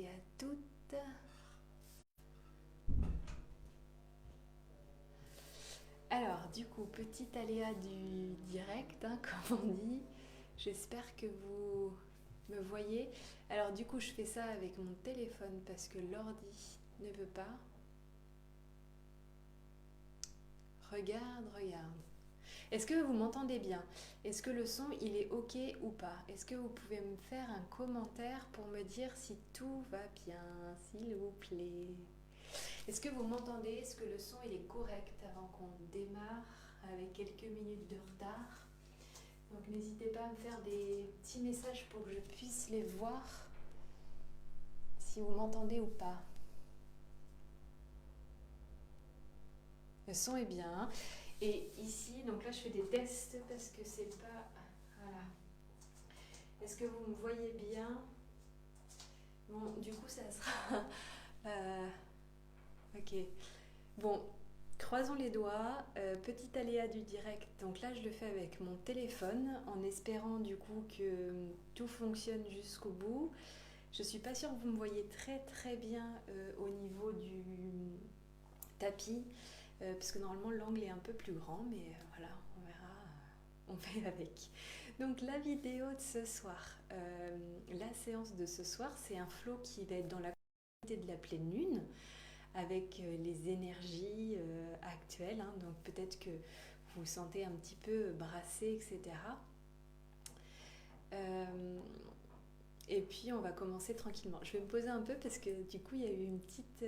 à toutes. Alors, du coup, petit aléa du direct, hein, comme on dit. J'espère que vous me voyez. Alors, du coup, je fais ça avec mon téléphone parce que l'ordi ne veut pas. Regarde, regarde. Est-ce que vous m'entendez bien? Est-ce que le son, il est OK ou pas? Est-ce que vous pouvez me faire un commentaire pour me dire si tout va bien, s'il vous plaît? Est-ce que vous m'entendez? Est-ce que le son, il est correct avant qu'on démarre avec quelques minutes de retard? Donc n'hésitez pas à me faire des petits messages pour que je puisse les voir, si vous m'entendez ou pas. Le son est bien, hein. Et ici, donc là je fais des tests parce que c'est pas... Voilà. Est-ce que vous me voyez bien? Bon, du coup ça sera... ok. Bon, croisons les doigts. Petit aléa du direct. Donc là je le fais avec mon téléphone en espérant du coup que tout fonctionne jusqu'au bout. Je suis pas sûre que vous me voyez très très bien au niveau du tapis, parce que normalement l'angle est un peu plus grand, mais voilà, on verra, on fait avec. Donc la vidéo de ce soir, la séance de ce soir, c'est un flow qui va être dans la continuité de la pleine lune, avec les énergies actuelles, hein, donc peut-être que vous vous sentez un petit peu brassé, etc. Euh, et puis on va commencer tranquillement. Je vais me poser un peu parce que du coup il y a eu une petite...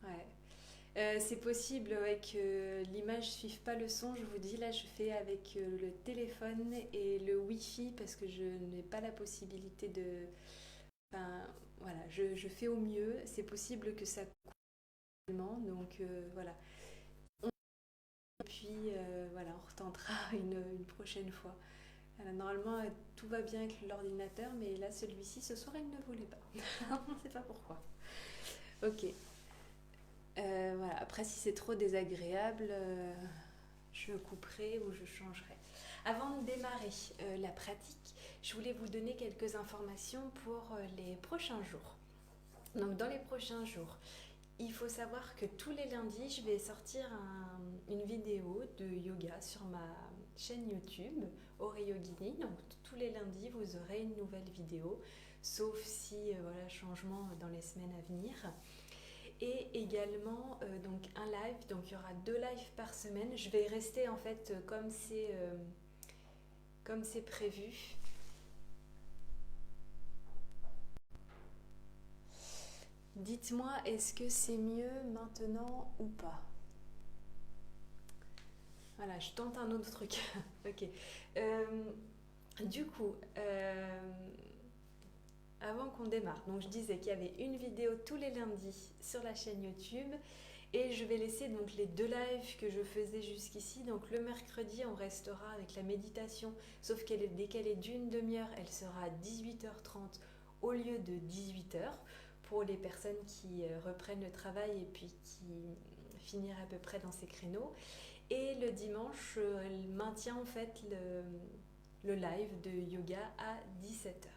ouais. C'est possible ouais, que l'image ne suive pas le son. Je vous dis, là, je fais avec le téléphone et le Wi-Fi parce que je n'ai pas la possibilité de. Enfin, voilà, je fais au mieux. C'est possible que ça coupe, donc voilà. Et puis voilà, on retentera une prochaine fois. Voilà, normalement, tout va bien avec l'ordinateur, mais là, celui-ci, ce soir, il ne voulait pas. On ne sait pas pourquoi. Ok. Voilà. Après, si c'est trop désagréable, je couperai ou je changerai. Avant de démarrer la pratique, je voulais vous donner quelques informations pour les prochains jours. Donc dans les prochains jours, il faut savoir que tous les lundis, je vais sortir une vidéo de yoga sur ma chaîne YouTube, Ore Yogini. Donc tous les lundis, vous aurez une nouvelle vidéo, sauf si voilà, changement dans les semaines à venir. Et également donc un live, donc il y aura 2 lives par semaine. Je vais rester en fait comme c'est prévu. Dites-moi, est-ce que c'est mieux maintenant ou pas? Voilà, je tente un autre truc. Ok. Euh, du coup, avant qu'on démarre, donc je disais qu'il y avait une vidéo tous les lundis sur la chaîne YouTube et je vais laisser donc les 2 lives que je faisais jusqu'ici. Donc le mercredi, on restera avec la méditation, sauf qu'elle est décalée d'une demi-heure, elle sera à 18h30 au lieu de 18h pour les personnes qui reprennent le travail et puis qui finiraient à peu près dans ces créneaux. Et le dimanche, elle maintient en fait le live de yoga à 17h.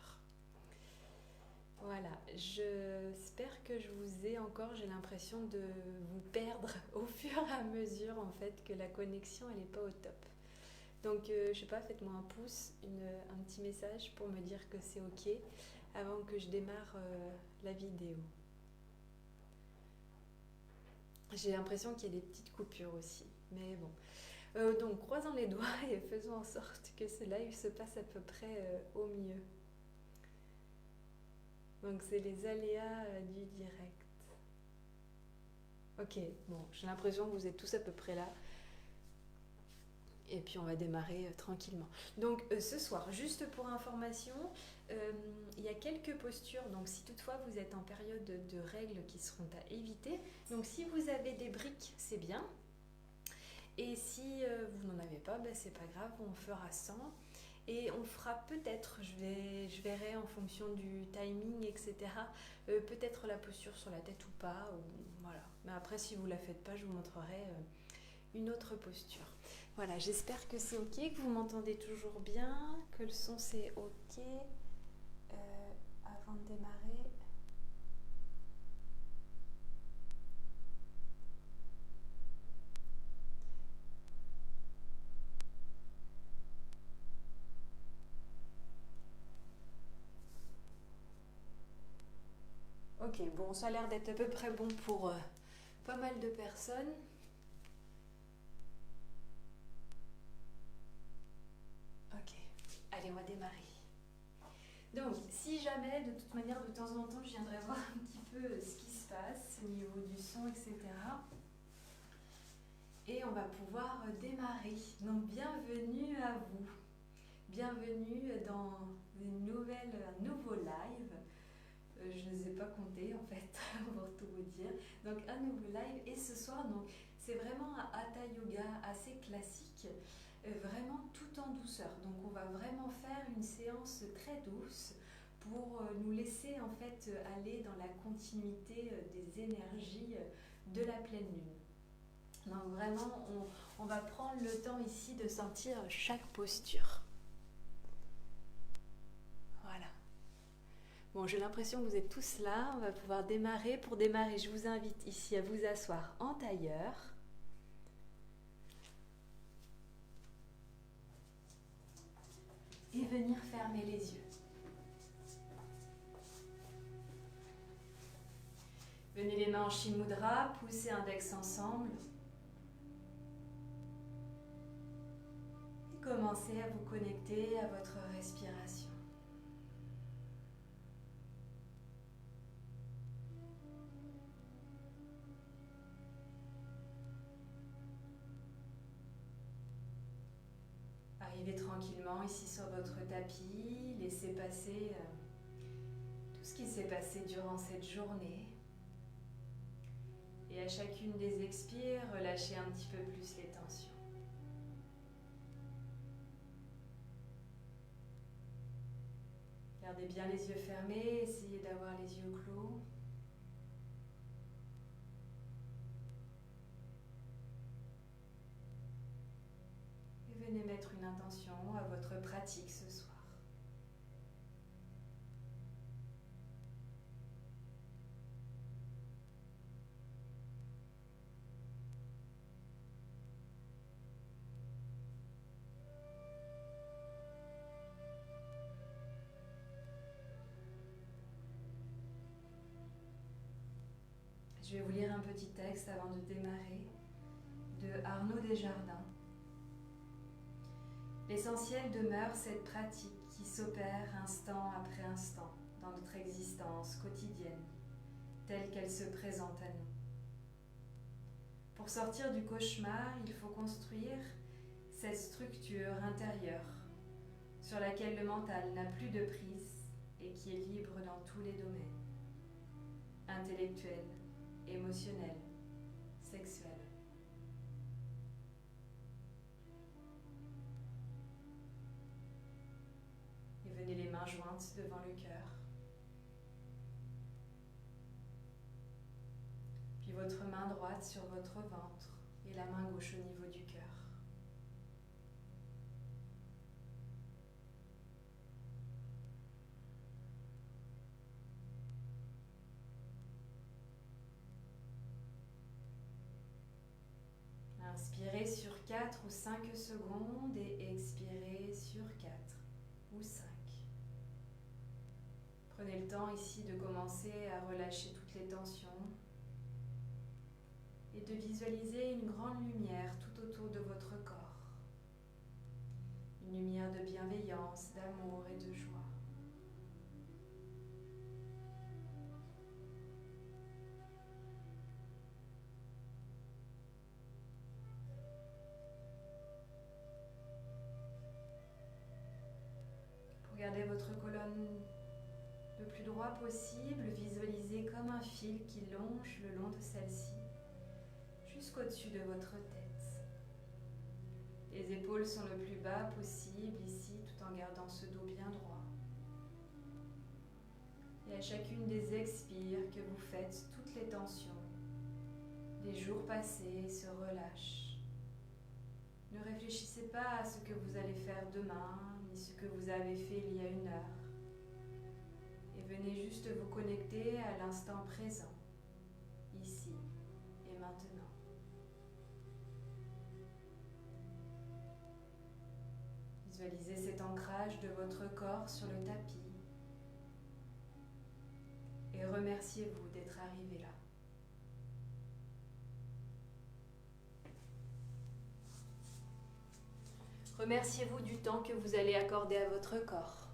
Voilà, j'espère que je vous ai encore, j'ai l'impression de vous perdre au fur et à mesure en fait que la connexion elle n'est pas au top. Donc je sais pas, faites-moi un pouce, un petit message pour me dire que c'est ok avant que je démarre la vidéo. J'ai l'impression qu'il y a des petites coupures aussi, mais bon. Donc croisons les doigts et faisons en sorte que ce live se passe à peu près au mieux. Donc c'est les aléas du direct. Ok, bon, j'ai l'impression que vous êtes tous à peu près là. Et puis on va démarrer tranquillement. Donc ce soir, juste pour information, il y a quelques postures. Donc si toutefois vous êtes en période de règles qui seront à éviter. Donc si vous avez des briques, c'est bien. Et si vous n'en avez pas, ben, c'est pas grave, on fera sans. Et on fera peut-être, je verrai en fonction du timing, etc. Peut-être la posture sur la tête ou pas. Ou, voilà. Mais après, si vous ne la faites pas, je vous montrerai une autre posture. Voilà, j'espère que c'est ok, que vous m'entendez toujours bien, que le son c'est ok. Avant de démarrer, ok, bon, ça a l'air d'être à peu près bon pour pas mal de personnes. Ok, allez, on va démarrer. Donc, si jamais, de toute manière, de temps en temps, je viendrai voir un petit peu ce qui se passe au niveau du son, etc. Et on va pouvoir démarrer. Donc, bienvenue à vous. Bienvenue dans un nouveau live. Je ne les ai pas comptés en fait, pour tout vous dire. Donc un nouveau live et ce soir, donc c'est vraiment un hatha yoga assez classique, vraiment tout en douceur. Donc on va vraiment faire une séance très douce pour nous laisser en fait aller dans la continuité des énergies de la pleine lune. Donc vraiment, on va prendre le temps ici de sentir chaque posture. Voilà. Bon, j'ai l'impression que vous êtes tous là. On va pouvoir démarrer. Pour démarrer, je vous invite ici à vous asseoir en tailleur. Et venir fermer les yeux. Venez les mains en Shimudra, poussez index ensemble. Et commencez à vous connecter à votre respiration. Arrivez tranquillement ici sur votre tapis, laissez passer tout ce qui s'est passé durant cette journée. Et à chacune des expires, relâchez un petit peu plus les tensions. Gardez bien les yeux fermés, essayez d'avoir les yeux clos. Et venez mettre une intention à votre pratique ce soir. Je vais vous lire un petit texte avant de démarrer, de Arnaud Desjardins. L'essentiel demeure cette pratique qui s'opère instant après instant dans notre existence quotidienne, telle qu'elle se présente à nous. Pour sortir du cauchemar, il faut construire cette structure intérieure sur laquelle le mental n'a plus de prise et qui est libre dans tous les domaines, intellectuel, émotionnel, sexuel. Et venez les mains jointes devant le cœur. Puis votre main droite sur votre ventre et la main gauche au niveau du cœur. Inspirez sur 4 ou 5 secondes et expirez sur 4 ou 5. Prenez le temps ici de commencer à relâcher toutes les tensions et de visualiser une grande lumière tout autour de votre corps. Une lumière de bienveillance, d'amour et de joie. Gardez votre colonne le plus droit possible, visualisez comme un fil qui longe le long de celle-ci, jusqu'au-dessus de votre tête. Les épaules sont le plus bas possible ici, tout en gardant ce dos bien droit. Et à chacune des expires que vous faites, toutes les tensions des jours passés se relâchent. Ne réfléchissez pas à ce que vous allez faire demain, ni ce que vous avez fait il y a une heure. Venez juste vous connecter à l'instant présent, ici et maintenant. Visualisez cet ancrage de votre corps sur le tapis et remerciez-vous d'être arrivé là. Remerciez-vous du temps que vous allez accorder à votre corps.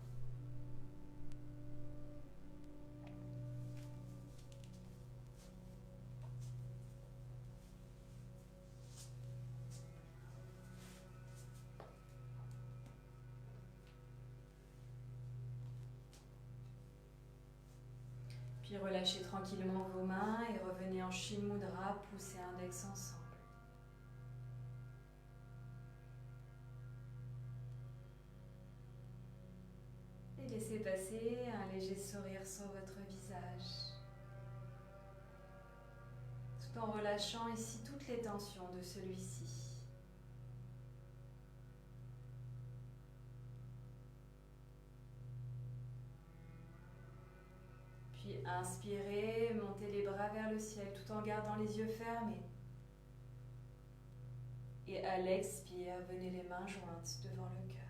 Puis relâchez tranquillement vos mains et revenez en Shin Mudra, poussez index ensemble. Et laissez passer un léger sourire sur votre visage, tout en relâchant ici toutes les tensions de celui-ci. Puis inspirez, montez les bras vers le ciel tout en gardant les yeux fermés. Et à l'expire, venez les mains jointes devant le cœur.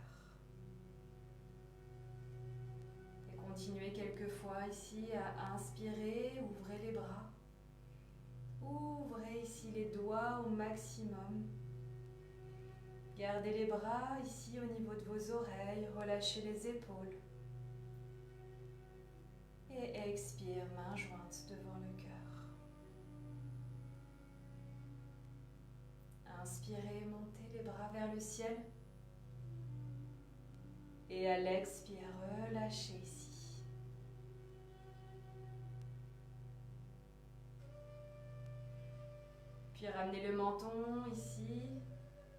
Et continuez quelques fois ici à inspirer, ouvrez les bras. Ouvrez ici les doigts au maximum. Gardez les bras ici au niveau de vos oreilles, relâchez les épaules. Et expire, main jointe devant le cœur. Inspirez, montez les bras vers le ciel. Et à l'expire, relâchez ici. Puis ramenez le menton ici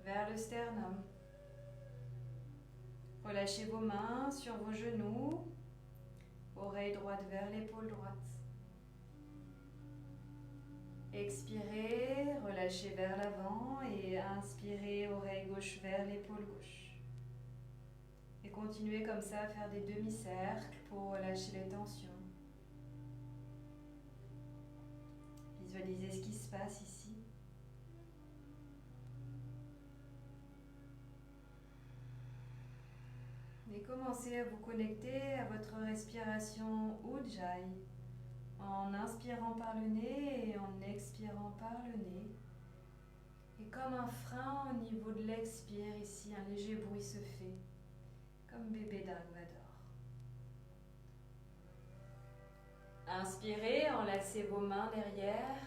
vers le sternum. Relâchez vos mains sur vos genoux. Oreille droite vers l'épaule droite. Expirez, relâchez vers l'avant et inspirez, oreille gauche vers l'épaule gauche. Et continuez comme ça à faire des demi-cercles pour relâcher les tensions. Visualisez ce qui se passe ici. Et commencez à vous connecter à votre respiration Ujjayi en inspirant par le nez et en expirant par le nez. Et comme un frein au niveau de l'expire, ici un léger bruit se fait, comme bébé d'Arvador. Inspirez, enlacez vos mains derrière.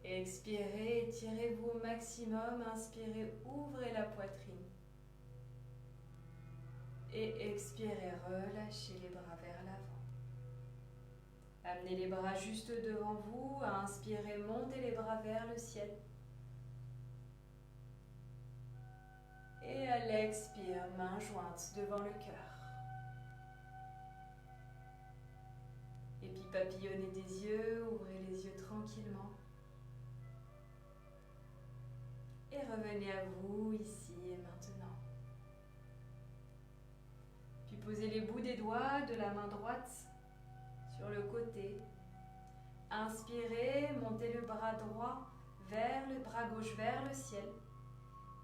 Expirez, étirez-vous au maximum. Inspirez, ouvrez la poitrine. Et expirez, relâchez les bras vers l'avant. Amenez les bras juste devant vous. Inspirez, montez les bras vers le ciel. Et à l'expire, main jointe devant le cœur. Et puis papillonnez des yeux, ouvrez les yeux tranquillement. Et revenez à vous ici et maintenant. Puis posez les bouts des doigts de la main droite sur le côté. Inspirez, montez le bras droit vers le bras gauche vers le ciel.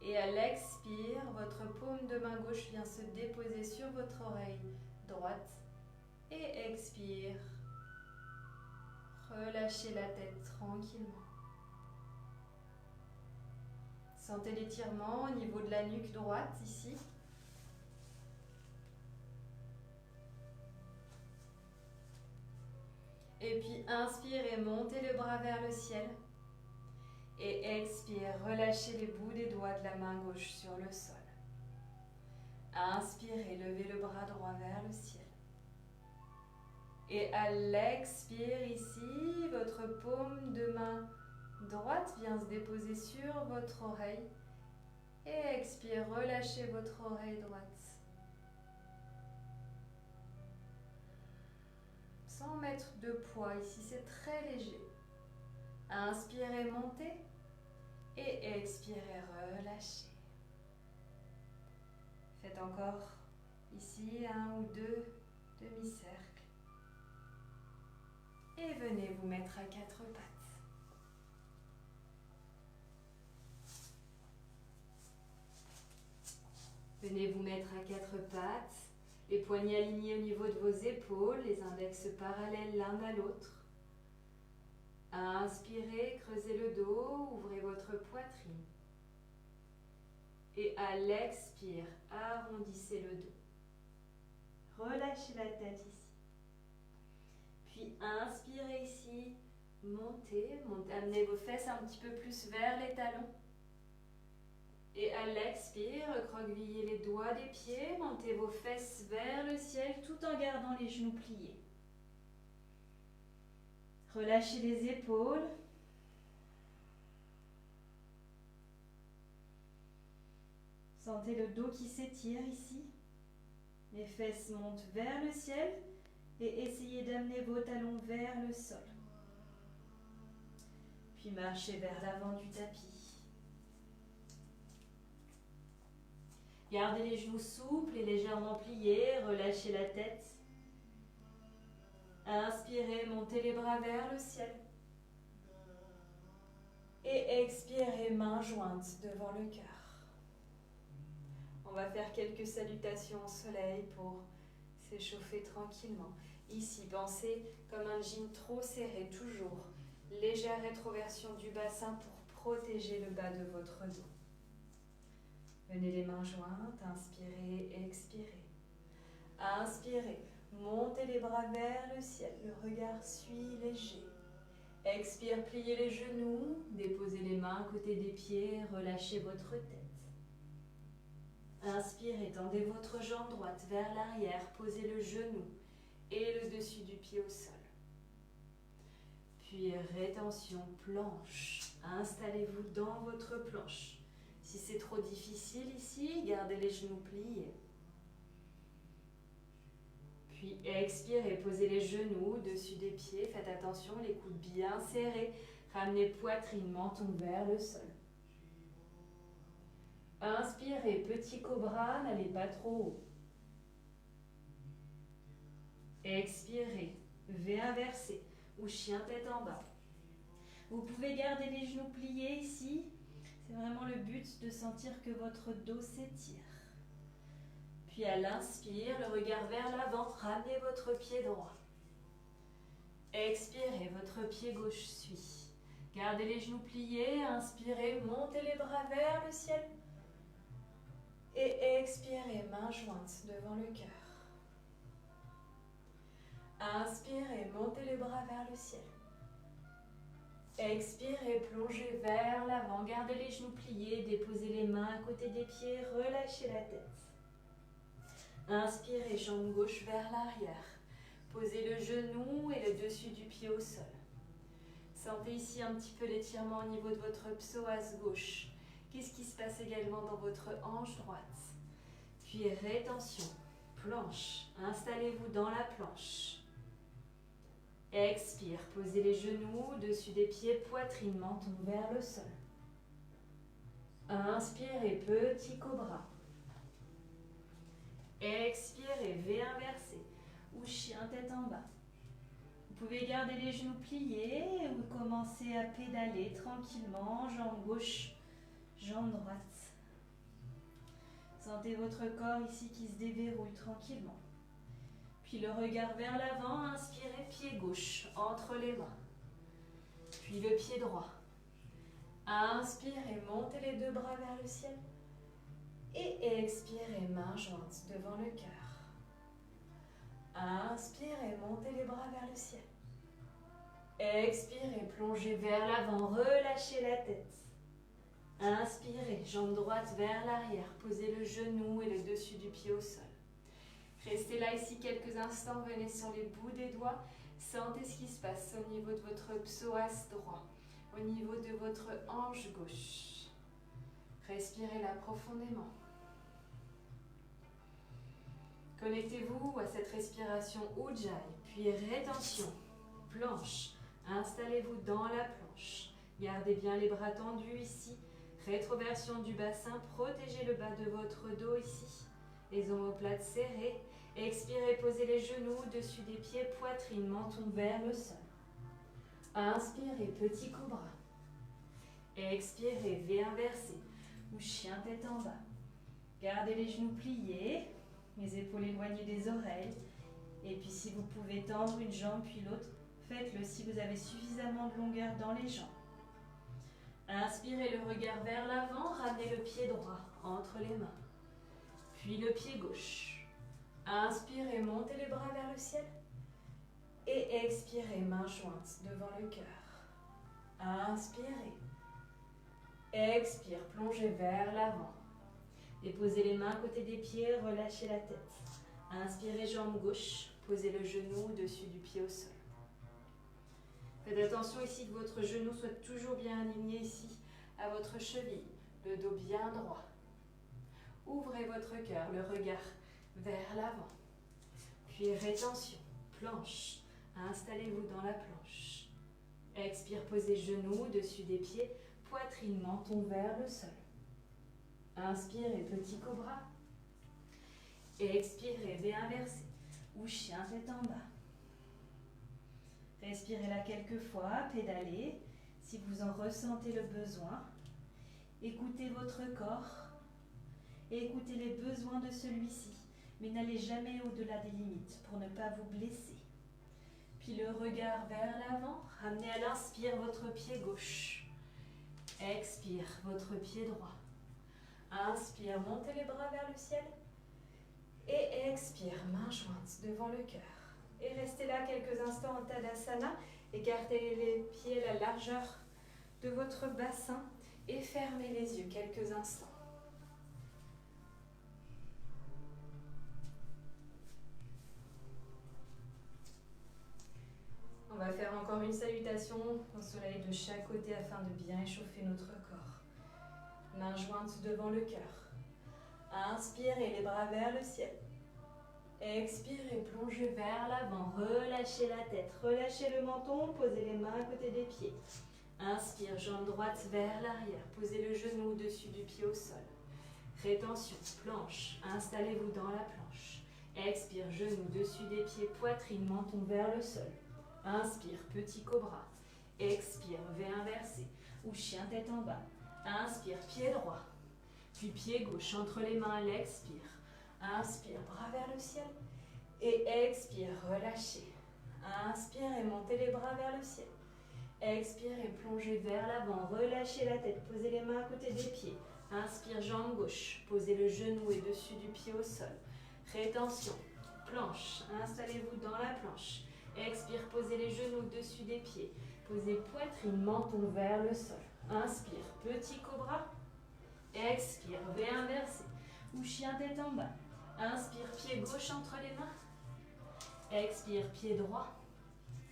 Et à l'expire, votre paume de main gauche vient se déposer sur votre oreille droite. Et expire. Relâchez la tête tranquillement. Sentez l'étirement au niveau de la nuque droite ici. Et puis inspirez, montez le bras vers le ciel. Et expire, relâchez les bouts des doigts de la main gauche sur le sol. Inspirez, levez le bras droit vers le ciel. Et à l'expire ici, votre paume de main droite vient se déposer sur votre oreille. Et expire, relâchez votre oreille droite. Sans mettre de poids ici, c'est très léger. Inspirez, montez. Et expirez, relâchez. Faites encore Ici, 1 ou 2 demi-cercles. Et venez vous mettre à 4 pattes. Venez vous mettre à 4 pattes, les poignets alignés au niveau de vos épaules, les index parallèles l'un à l'autre. Inspirez, creusez le dos, ouvrez votre poitrine. Et à l'expire, arrondissez le dos. Relâchez la tête ici. Puis inspirez ici, montez, amenez vos fesses un petit peu plus vers les talons. Et à l'expire, recroquevillez les doigts des pieds, montez vos fesses vers le ciel tout en gardant les genoux pliés. Relâchez les épaules. Sentez le dos qui s'étire ici. Les fesses montent vers le ciel et essayez d'amener vos talons vers le sol. Puis marchez vers l'avant du tapis. Gardez les genoux souples et légèrement pliés, relâchez la tête. Inspirez, montez les bras vers le ciel. Et expirez, mains jointes devant le cœur. On va faire quelques salutations au soleil pour s'échauffer tranquillement. Ici, pensez comme un jean trop serré, toujours. Légère rétroversion du bassin pour protéger le bas de votre dos. Venez les mains jointes, inspirez, expirez. Inspirez, montez les bras vers le ciel, le regard suit léger. Expire, pliez les genoux, déposez les mains à côté des pieds, relâchez votre tête. Inspirez, tendez votre jambe droite vers l'arrière, posez le genou et le dessus du pied au sol. Puis rétention, planche. Installez-vous dans votre planche. Si c'est trop difficile ici, gardez les genoux pliés. Puis expirez, posez les genoux au-dessus des pieds. Faites attention, les coudes bien serrés. Ramenez poitrine, menton vers le sol. Inspirez, petit cobra, n'allez pas trop haut. Expirez, V inversé ou chien tête en bas. Vous pouvez garder les genoux pliés ici. C'est vraiment le but de sentir que votre dos s'étire. Puis à l'inspire, le regard vers l'avant, ramenez votre pied droit. Expirez, votre pied gauche suit. Gardez les genoux pliés, inspirez, montez les bras vers le ciel. Et expirez, mains jointes devant le cœur. Inspirez, montez les bras vers le ciel. Expirez, plongez vers l'avant, gardez les genoux pliés, déposez les mains à côté des pieds, relâchez la tête. Inspirez, jambe gauche vers l'arrière. Posez le genou et le dessus du pied au sol. Sentez ici un petit peu l'étirement au niveau de votre psoas gauche. Qu'est-ce qui se passe également dans votre hanche droite? Puis rétention, planche. Installez-vous dans la planche. Expire, posez les genoux au-dessus des pieds, poitrine, menton vers le sol. Inspirez, petit cobra. Expirez, V inversé ou chien tête en bas. Vous pouvez garder les genoux pliés ou commencer à pédaler tranquillement, jambe gauche, jambe droite. Sentez votre corps ici qui se déverrouille tranquillement. Puis le regard vers l'avant, inspirez, pied gauche entre les mains. Puis le pied droit. Inspirez, montez les deux bras vers le ciel. Et expirez, mains jointes devant le cœur. Inspirez, montez les bras vers le ciel. Expirez, plongez vers l'avant, relâchez la tête. Inspirez, jambe droite vers l'arrière, posez le genou et le dessus du pied au sol. Restez là ici quelques instants, venez sur les bouts des doigts, sentez ce qui se passe au niveau de votre psoas droit, au niveau de votre hanche gauche. Respirez là profondément. Connectez-vous à cette respiration Ujjayi, puis rétention, planche. Installez-vous dans la planche. Gardez bien les bras tendus ici. Rétroversion du bassin, protégez le bas de votre dos ici. Les omoplates serrées. Expirez, posez les genoux au-dessus des pieds, poitrine, menton vers le sol. Inspirez, petit cobra. Expirez, V inversé ou chien tête en bas. Gardez les genoux pliés, les épaules éloignées des oreilles. Et puis si vous pouvez tendre une jambe puis l'autre, faites-le si vous avez suffisamment de longueur dans les jambes. Inspirez le regard vers l'avant, ramenez le pied droit entre les mains. Puis le pied gauche. Inspirez, montez les bras vers le ciel. Et expirez, mains jointes devant le cœur. Inspirez. Expire, plongez vers l'avant. Déposez les mains à côté des pieds, relâchez la tête. Inspirez, jambe gauche, posez le genou au-dessus du pied au sol. Faites attention ici que votre genou soit toujours bien aligné ici, à votre cheville, le dos bien droit. Ouvrez votre cœur, le regard vers l'avant. Puis rétention, planche. Installez-vous dans la planche. Expire, posez genoux au-dessus des pieds, poitrine, menton vers le sol. Inspirez, petit cobra. Expirez, V inversé ou chien tête en bas. Respirez là quelques fois, pédalez si vous en ressentez le besoin. Écoutez votre corps et écoutez les besoins de celui-ci, mais n'allez jamais au-delà des limites pour ne pas vous blesser. Puis le regard vers l'avant, ramenez à l'inspire votre pied gauche. Expire, votre pied droit. Inspire, montez les bras vers le ciel. Et expire, mains jointes devant le cœur. Et restez là quelques instants en Tadasana. Écartez les pieds à la largeur de votre bassin et fermez les yeux quelques instants. On va faire encore une salutation au soleil de chaque côté afin de bien échauffer notre corps. Mains jointes devant le cœur. Inspirez les bras vers le ciel. Expirez, plongez vers l'avant, relâchez la tête, relâchez le menton, posez les mains à côté des pieds. Inspire, jambe droite vers l'arrière, posez le genou au-dessus du pied au sol. Rétention, planche, installez-vous dans la planche. Expire, genou dessus des pieds, poitrine, menton vers le sol. Inspire, petit cobra. Expire, V inversé ou chien tête en bas. Inspire, pied droit, puis pied gauche entre les mains, l'expire. Inspire, bras vers le ciel. Et expire, relâchez. Inspire et montez les bras vers le ciel. Expire et plongez vers l'avant. Relâchez la tête. Posez les mains à côté des pieds. Inspire, jambe gauche. Posez le genou et dessus du pied au sol. Rétention. Planche. Installez-vous dans la planche. Expire, posez les genoux dessus des pieds. Posez poitrine, menton vers le sol. Inspire, petit cobra. Expire, V inversé ou chien tête en bas. Inspire, pied gauche entre les mains. Expire, pied droit.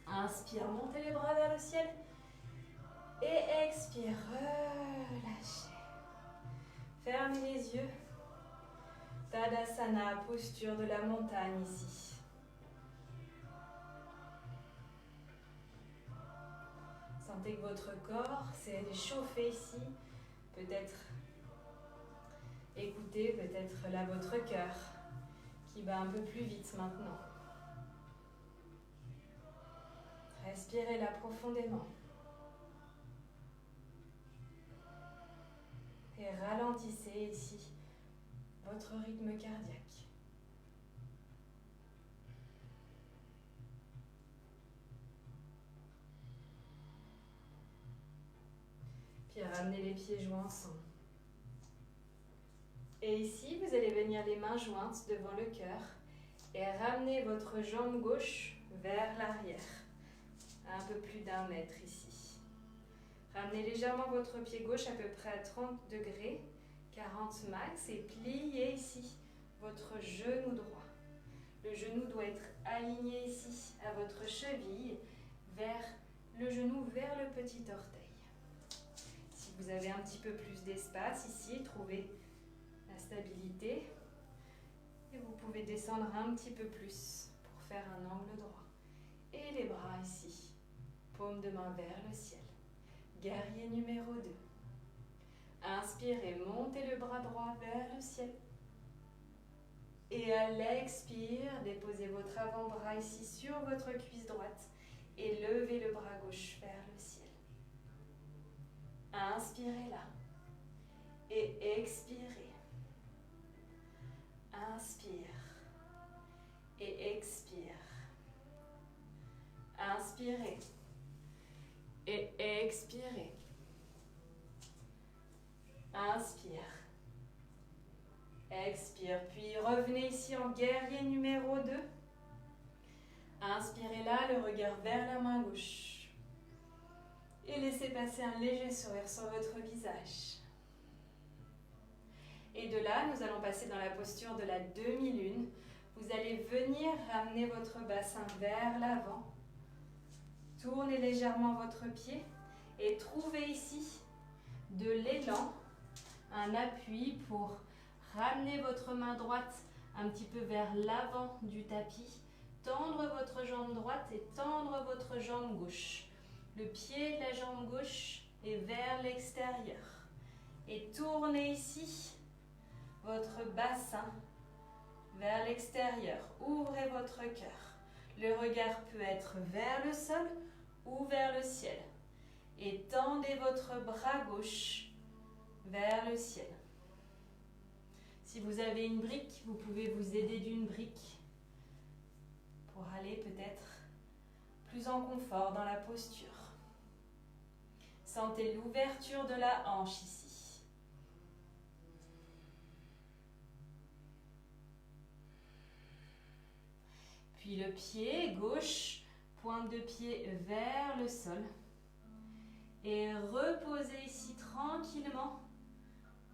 Inspire, montez les bras vers le ciel. Et expire, relâchez. Fermez les yeux. Tadasana, posture de la montagne ici. Sentez que votre corps s'est chauffé ici. Peut-être écoutez peut-être là votre cœur qui bat un peu plus vite maintenant. Respirez là profondément. Et ralentissez ici votre rythme cardiaque. Puis ramenez les pieds joints ensemble. Et ici, vous allez venir les mains jointes devant le cœur et ramener votre jambe gauche vers l'arrière, à un peu plus d'1 mètre ici. Ramenez légèrement votre pied gauche à peu près à 30 degrés, 40 max, et pliez ici votre genou droit. Le genou doit être aligné ici à votre cheville, vers le genou vers le petit orteil. Si vous avez un petit peu plus d'espace ici, trouvez la stabilité et vous pouvez descendre un petit peu plus pour faire un angle droit. Et les bras ici, paume de main vers le ciel. Guerrier numéro 2. Inspirez, montez le bras droit vers le ciel. Et à l'expire, déposez votre avant-bras ici sur votre cuisse droite et levez le bras gauche vers le ciel. Inspirez là et expirez. Inspire et expire. Inspirez et expirez. Inspire. Expire, puis revenez ici en guerrier numéro 2. Inspirez là, le regard vers la main gauche. Et laissez passer un léger sourire sur votre visage. Et de là, nous allons passer dans la posture de la demi-lune. Vous allez venir ramener votre bassin vers l'avant. Tournez légèrement votre pied et trouvez ici de l'élan, un appui pour ramener votre main droite un petit peu vers l'avant du tapis. Tendre votre jambe droite et tendre votre jambe gauche. Le pied de la jambe gauche est vers l'extérieur. Et tournez ici votre bassin vers l'extérieur. Ouvrez votre cœur. Le regard peut être vers le sol ou vers le ciel. Et tendez votre bras gauche vers le ciel. Si vous avez une brique, vous pouvez vous aider d'une brique pour aller peut-être plus en confort dans la posture. Sentez l'ouverture de la hanche ici. Puis le pied gauche, pointe de pied vers le sol. Et reposez ici tranquillement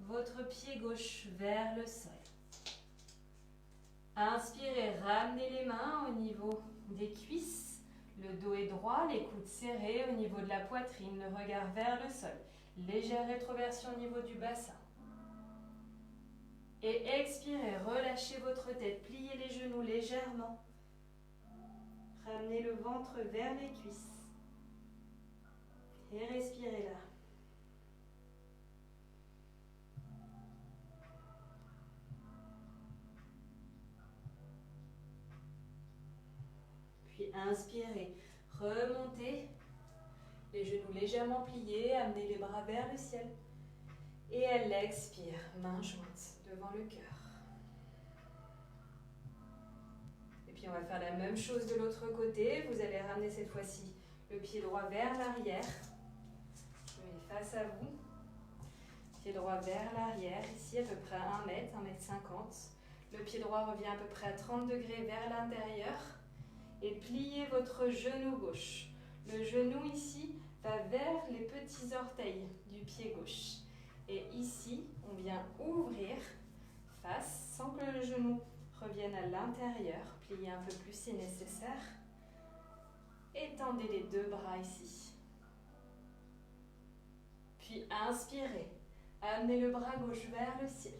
votre pied gauche vers le sol. Inspirez, ramenez les mains au niveau des cuisses. Le dos est droit, les coudes serrés au niveau de la poitrine, le regard vers le sol. Légère rétroversion au niveau du bassin. Et expirez, relâchez votre tête, pliez les genoux légèrement. Ramenez le ventre vers les cuisses. Et respirez là. Puis inspirez, remontez, les genoux légèrement pliés, amenez les bras vers le ciel. Et à l'expire, main jointe devant le cœur. Et puis on va faire la même chose de l'autre côté. Vous allez ramener cette fois-ci le pied droit vers l'arrière. Venez face à vous. Pied droit vers l'arrière, ici à peu près à 1 mètre, 1 mètre 50. Le pied droit revient à peu près à 30 degrés vers l'intérieur. Et pliez votre genou gauche. Le genou ici va vers les petits orteils du pied gauche. Et ici, on vient ouvrir face sans que le genou revienne à l'intérieur. Pliez un peu plus si nécessaire. Étendez les deux bras ici. Puis inspirez. Amenez le bras gauche vers le ciel.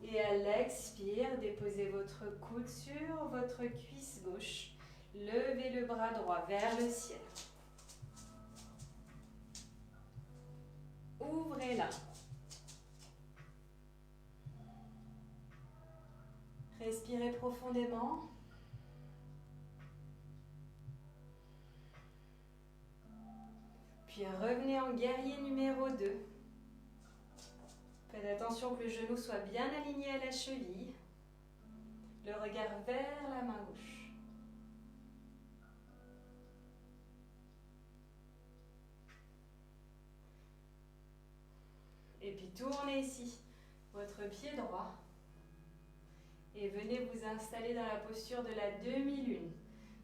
Et à l'expire, déposez votre coude sur votre cuisse gauche. Levez le bras droit vers le ciel. Ouvrez-la. Respirez profondément. Puis revenez en guerrier numéro 2. Faites attention que le genou soit bien aligné à la cheville. Le regard vers la main gauche. Et puis tournez ici votre pied droit. Et venez vous installer dans la posture de la demi-lune.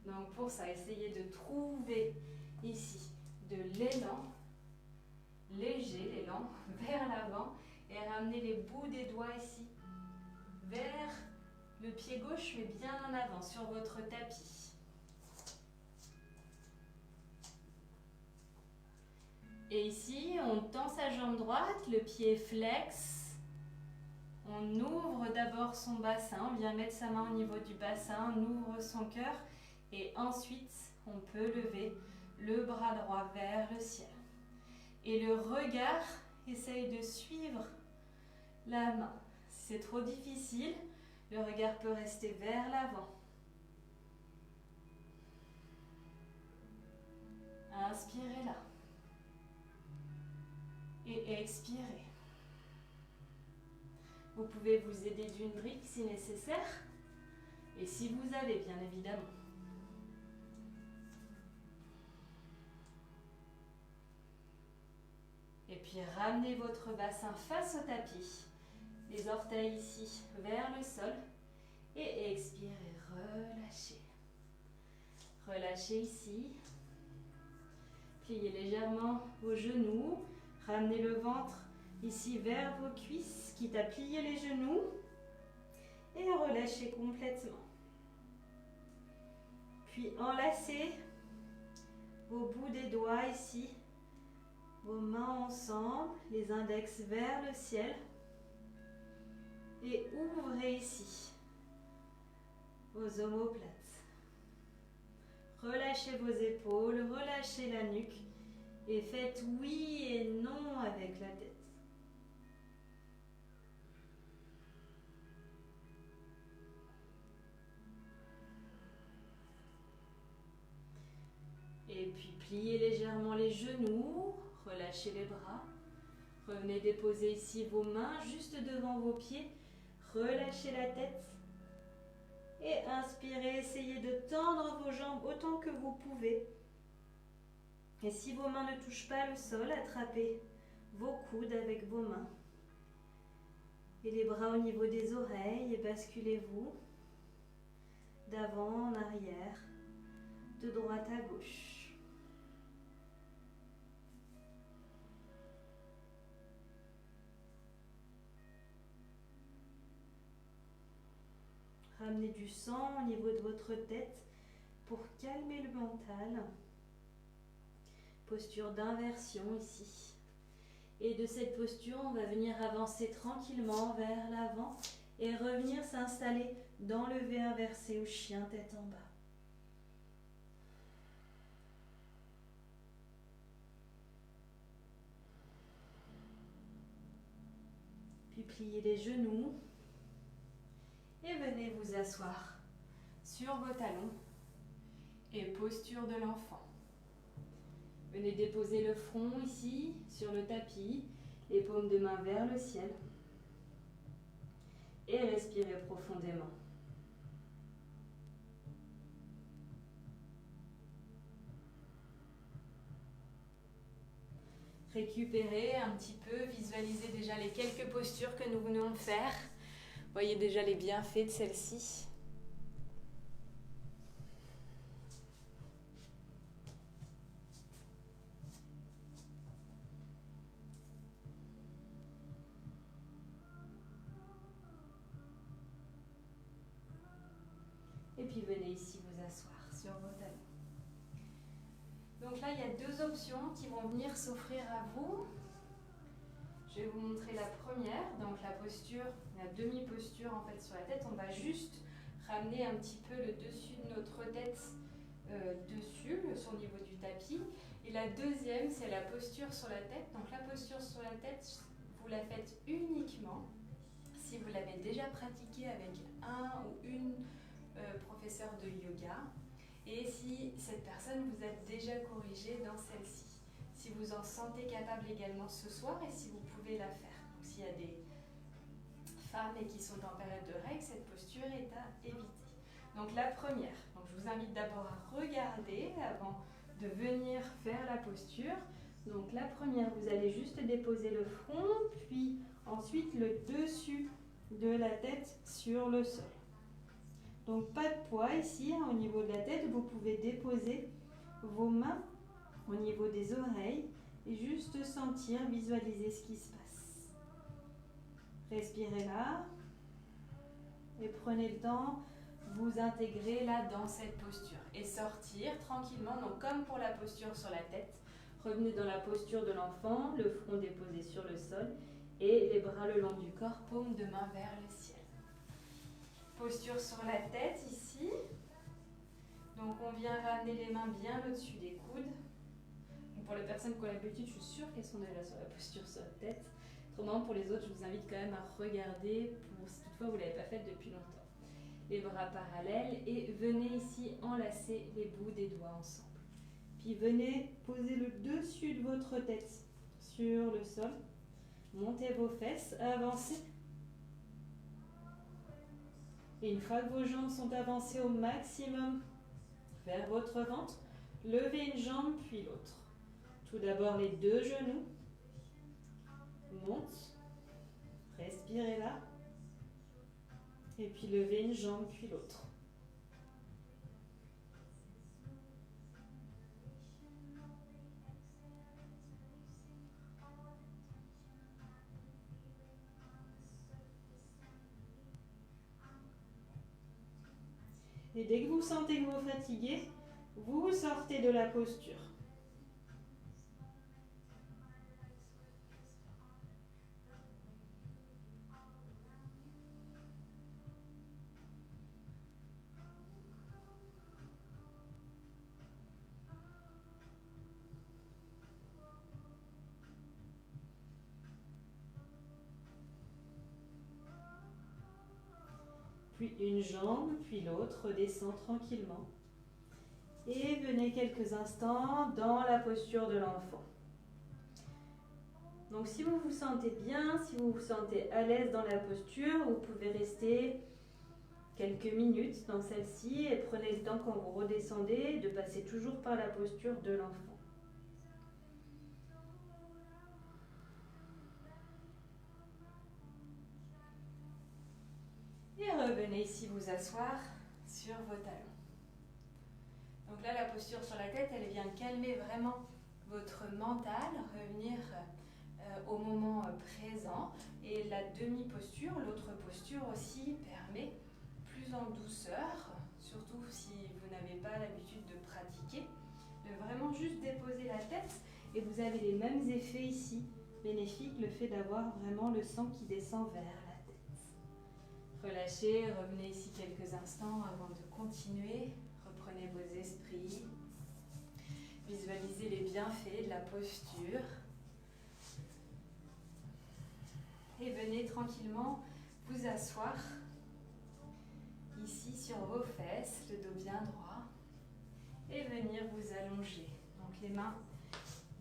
Donc pour ça, essayez de trouver ici de l'élan, léger l'élan, vers l'avant. Et ramenez les bouts des doigts ici, vers le pied gauche, mais bien en avant, sur votre tapis. Et ici, on tend sa jambe droite, le pied flex. On ouvre d'abord son bassin, on vient mettre sa main au niveau du bassin, on ouvre son cœur. Et ensuite, on peut lever le bras droit vers le ciel. Et le regard essaye de suivre la main. Si c'est trop difficile, Le regard peut rester vers l'avant. Inspirez là. Et expirez. Vous pouvez vous aider d'une brique si nécessaire. Et si vous avez, bien évidemment. Et puis ramenez votre bassin face au tapis. Les orteils ici vers le sol. Et expirez, relâchez. Relâchez ici. Pliez légèrement vos genoux. Ramenez le ventre ici vers vos cuisses, quitte à plier les genoux. Et relâchez complètement. Puis enlacez vos bouts des doigts ici. Vos mains ensemble, les index vers le ciel. Et ouvrez ici vos omoplates. Relâchez vos épaules, relâchez la nuque et faites oui et non avec la tête. Et puis pliez légèrement les genoux, relâchez les bras. Revenez déposer ici vos mains juste devant vos pieds. Relâchez la tête. Et inspirez, essayez de tendre vos jambes autant que vous pouvez. Et si vos mains ne touchent pas le sol, attrapez vos coudes avec vos mains. Et les bras au niveau des oreilles, et basculez-vous d'avant en arrière, de droite à gauche. Ramenez du sang au niveau de votre tête pour calmer le mental. Posture d'inversion ici. Et de cette posture, on va venir avancer tranquillement vers l'avant et revenir s'installer dans le V inversé ou chien tête en bas. Puis pliez les genoux. Et venez vous asseoir sur vos talons et posture de l'enfant. Venez déposer le front ici sur le tapis, les paumes de main vers le ciel et respirez profondément. Récupérez un petit peu, visualisez déjà les quelques postures que nous venons de faire. Voyez déjà les bienfaits de celle-ci. Et puis venez ici vous asseoir sur vos talons. Donc là, il y a deux options qui vont venir s'offrir à vous. Je vais vous montrer la première, donc la posture, la demi-posture en fait sur la tête. On va juste ramener un petit peu le dessus de notre tête dessus, sur le niveau du tapis. Et la deuxième, c'est la posture sur la tête. Donc la posture sur la tête, vous la faites uniquement si vous l'avez déjà pratiquée avec un ou une professeur de yoga. Et si cette personne vous a déjà corrigé dans celle-ci. Si vous en sentez capable également ce soir et si vous pouvez la faire. Donc s'il y a des femmes et qui sont en période de règles, cette posture est à éviter. Donc la première, donc je vous invite d'abord à regarder avant de venir faire la posture. Donc la première, vous allez juste déposer le front, puis ensuite le dessus de la tête sur le sol. Donc pas de poids ici, au niveau de la tête, vous pouvez déposer vos mains au niveau des oreilles et juste sentir, visualiser ce qui se passe. Respirez là et prenez le temps, vous intégrer là dans cette posture et sortir tranquillement, donc comme pour la posture sur la tête, revenez dans la posture de l'enfant, le front déposé sur le sol et les bras le long du corps, paume de main vers le ciel. Posture sur la tête ici, donc on vient ramener les mains bien au-dessus des coudes. Pour les personnes qui ont l'habitude, je suis sûre qu'elles sont déjà sur la posture sur la tête. Autrement, pour les autres, je vous invite quand même à regarder pour si toutefois vous ne l'avez pas faite depuis longtemps. les bras parallèles et venez ici enlacer les bouts des doigts ensemble. Puis venez poser le dessus de votre tête sur le sol. Montez vos fesses, avancez. Et une fois que vos jambes sont avancées au maximum vers votre ventre, levez une jambe puis l'autre. Tout d'abord les deux genoux. Monte. Respirez là. Et puis levez une jambe puis l'autre. Et dès que vous sentez que vous fatiguez, vous sortez de la posture. Puis une jambe, puis l'autre, redescend tranquillement. Et venez quelques instants dans la posture de l'enfant. Donc si vous vous sentez bien, si vous vous sentez à l'aise dans la posture, vous pouvez rester quelques minutes dans celle-ci et prenez le temps quand vous redescendez de passer toujours par la posture de l'enfant. Et revenez ici vous asseoir sur vos talons. Donc là, la posture sur la tête, elle vient calmer vraiment votre mental, revenir au moment présent. Et la demi-posture, l'autre posture aussi, permet plus en douceur, surtout si vous n'avez pas l'habitude de pratiquer, de vraiment juste déposer la tête. Et vous avez les mêmes effets ici, bénéfiques, le fait d'avoir vraiment le sang qui descend vers la tête. Relâchez, revenez ici quelques instants avant de continuer. Reprenez vos esprits. Visualisez les bienfaits de la posture. Et venez tranquillement vous asseoir ici sur vos fesses, le dos bien droit. Et venir vous allonger. Donc les mains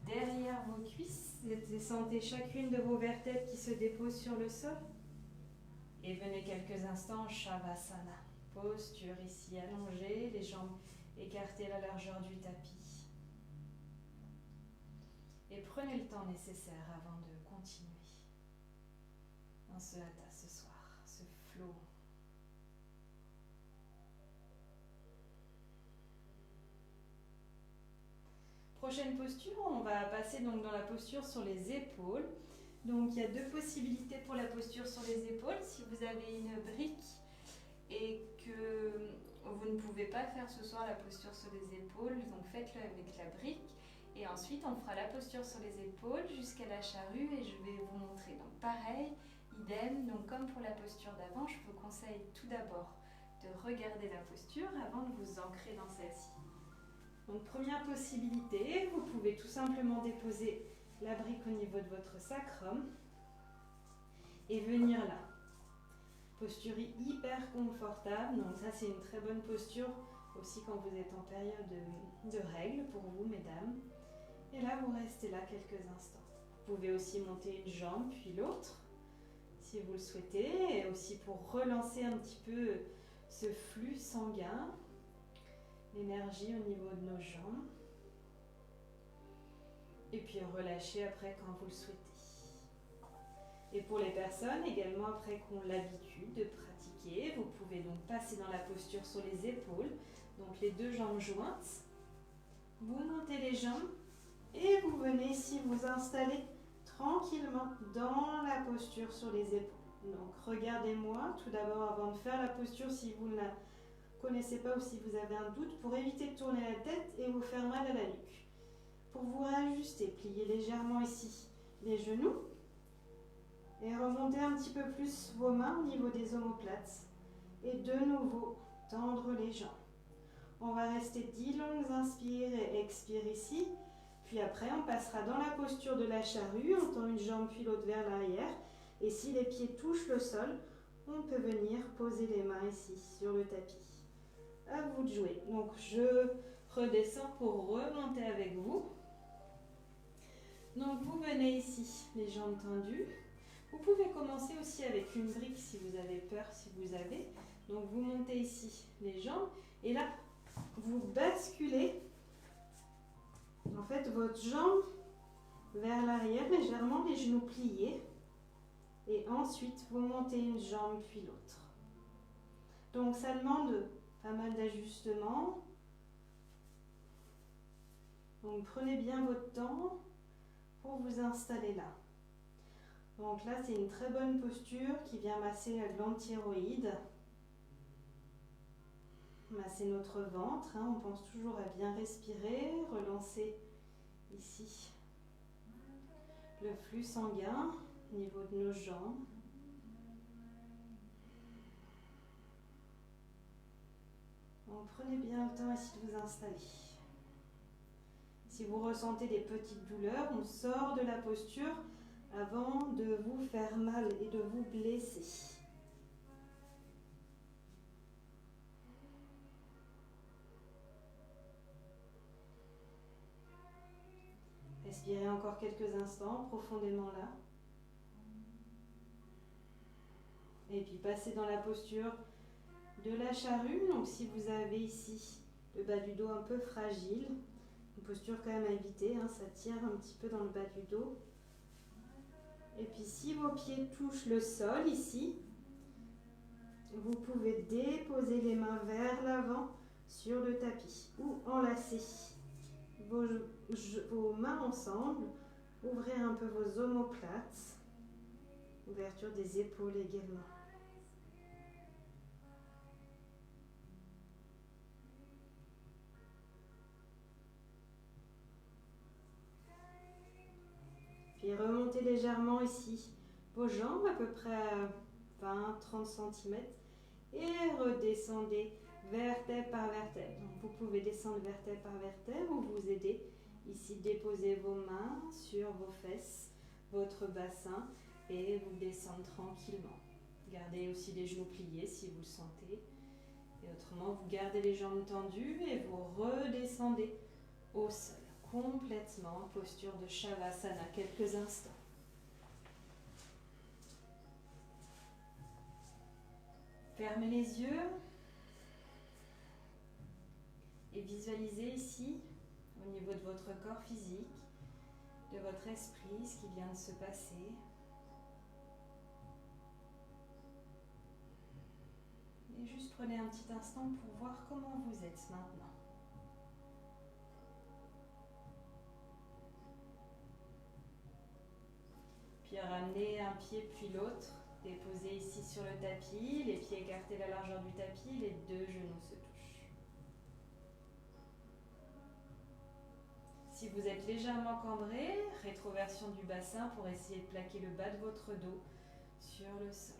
derrière vos cuisses. Et sentez chacune de vos vertèbres qui se déposent sur le sol. Et venez quelques instants en Shavasana. Posture ici allongée, les jambes écartées à la largeur du tapis. Et prenez le temps nécessaire avant de continuer dans ce hatha ce soir, ce flow. Prochaine posture, on va passer donc dans la posture sur les épaules. Donc il y a deux possibilités pour la posture sur les épaules. Si vous avez une brique et que vous ne pouvez pas faire ce soir la posture sur les épaules, donc faites-le avec la brique. Et ensuite, on fera la posture sur les épaules jusqu'à la charrue et je vais vous montrer. Donc pareil, idem, donc comme pour la posture d'avant, je vous conseille tout d'abord de regarder la posture avant de vous ancrer dans celle-ci. Donc première possibilité, vous pouvez tout simplement déposer la brique au niveau de votre sacrum et venir là. Posture hyper confortable, donc ça c'est une très bonne posture aussi quand vous êtes en période de règles pour vous mesdames. Et là vous restez là quelques instants. Vous pouvez aussi monter une jambe puis l'autre si vous le souhaitez, et aussi pour relancer un petit peu ce flux sanguin, l'énergie au niveau de nos jambes. Et puis relâcher après quand vous le souhaitez. Et pour les personnes également après qui ont l'habitude de pratiquer, vous pouvez donc passer dans la posture sur les épaules, donc les deux jambes jointes. Vous montez les jambes et vous venez ici vous installer tranquillement dans la posture sur les épaules. Donc regardez-moi tout d'abord avant de faire la posture si vous ne la connaissez pas ou si vous avez un doute, pour éviter de tourner la tête et vous faire mal à la nuque. Pour vous réajuster, pliez légèrement ici les genoux et remontez un petit peu plus vos mains au niveau des omoplates. Et de nouveau, tendre les jambes. On va rester 10 longues inspires et expires ici. Puis après, on passera dans la posture de la charrue. On tend une jambe puis l'autre vers l'arrière. Et si les pieds touchent le sol, on peut venir poser les mains ici sur le tapis. À vous de jouer. Donc je redescends pour remonter avec vous. Donc vous venez ici, les jambes tendues. Vous pouvez commencer aussi avec une brique si vous avez peur, si vous avez. Donc vous montez ici les jambes et là vous basculez en fait votre jambe vers l'arrière, légèrement les genoux pliés. Et ensuite vous montez une jambe puis l'autre. Donc ça demande pas mal d'ajustements. Donc prenez bien votre temps pour vous installer là. Donc là c'est une très bonne posture qui vient masser la glande thyroïde. Masser notre ventre, hein. On pense toujours à bien respirer, relancer ici le flux sanguin au niveau de nos jambes. Donc prenez bien le temps ici de vous installer. Si vous ressentez des petites douleurs, on sort de la posture avant de vous faire mal et de vous blesser. Respirez encore quelques instants profondément là. Et puis passez dans la posture de la charrue. Donc si vous avez ici le bas du dos un peu fragile, une posture quand même à éviter, hein, ça tire un petit peu dans le bas du dos. Et puis si vos pieds touchent le sol ici, vous pouvez déposer les mains vers l'avant sur le tapis ou enlacer vos mains ensemble. Ouvrez un peu vos omoplates. Ouverture des épaules également. Puis remontez légèrement ici vos jambes à peu près à 20-30 cm et redescendez vertèbre par vertèbre. Donc vous pouvez descendre vertèbre par vertèbre ou vous aider ici, déposez vos mains sur vos fesses, votre bassin et vous descendez tranquillement. Gardez aussi les genoux pliés si vous le sentez. Et autrement, vous gardez les jambes tendues et vous redescendez au sol, complètement en posture de Shavasana quelques instants. Fermez les yeux et visualisez ici, au niveau de votre corps physique, de votre esprit, ce qui vient de se passer. Et juste prenez un petit instant pour voir comment vous êtes maintenant. Puis ramenez un pied puis l'autre. Déposez ici sur le tapis, les pieds écartés la largeur du tapis, les deux genoux se touchent. Si vous êtes légèrement cambré, rétroversion du bassin pour essayer de plaquer le bas de votre dos sur le sol.